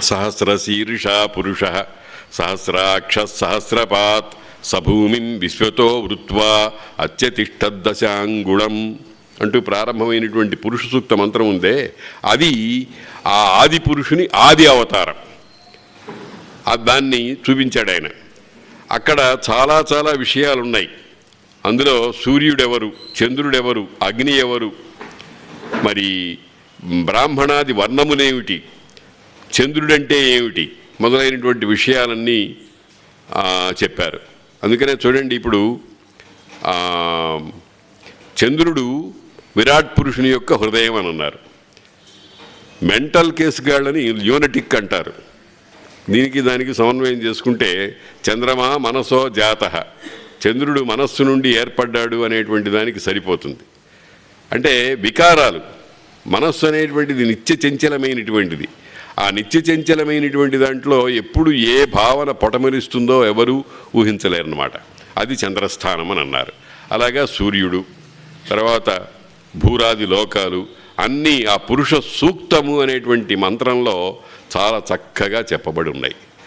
సహస్రశీర్షా పురుష సహస్రాక్ష సహస్రపాత్ సభూమిం విశ్వతో వృత్వా అత్యతిష్టదశాంగుళం అంటూ ప్రారంభమైనటువంటి పురుష సూక్త మంత్రం ఉందే, అది ఆ ఆది పురుషుని ఆది అవతారం. దాన్ని చూపించాడు ఆయన. అక్కడ చాలా చాలా విషయాలు ఉన్నాయి. అందులో సూర్యుడెవరు, చంద్రుడెవరు, అగ్ని ఎవరు, మరి బ్రాహ్మణాది వర్ణములేమిటి, చంద్రుడంటే ఏమిటి మొదలైనటువంటి విషయాలన్నీ చెప్పారు. అందుకనే చూడండి, ఇప్పుడు చంద్రుడు విరాట్ పురుషుని యొక్క హృదయం అని అన్నారు. మెంటల్ కేసుగాళ్ళని ల్యూనటిక్ అంటారు. దీనికి దానికి సమన్వయం చేసుకుంటే చంద్రమా మనసో జాతః, చంద్రుడు మనస్సు నుండి ఏర్పడ్డాడు అనేటువంటి దానికి సరిపోతుంది. అంటే వికారాలు, మనస్సు అనేటువంటిది నిత్య చంచలమైనటువంటిది. ఆ నిత్య చంచలమైనటువంటి దాంట్లో ఎప్పుడు ఏ భావన పొటమరిస్తుందో ఎవరూ ఊహించలేరన్నమాట. అది చంద్రస్థానం అని అన్నారు. అలాగా సూర్యుడు, తర్వాత భూరాది లోకాలు అన్నీ ఆ పురుష సూక్తము అనేటువంటి మంత్రంలో చాలా చక్కగా చెప్పబడి ఉన్నాయి.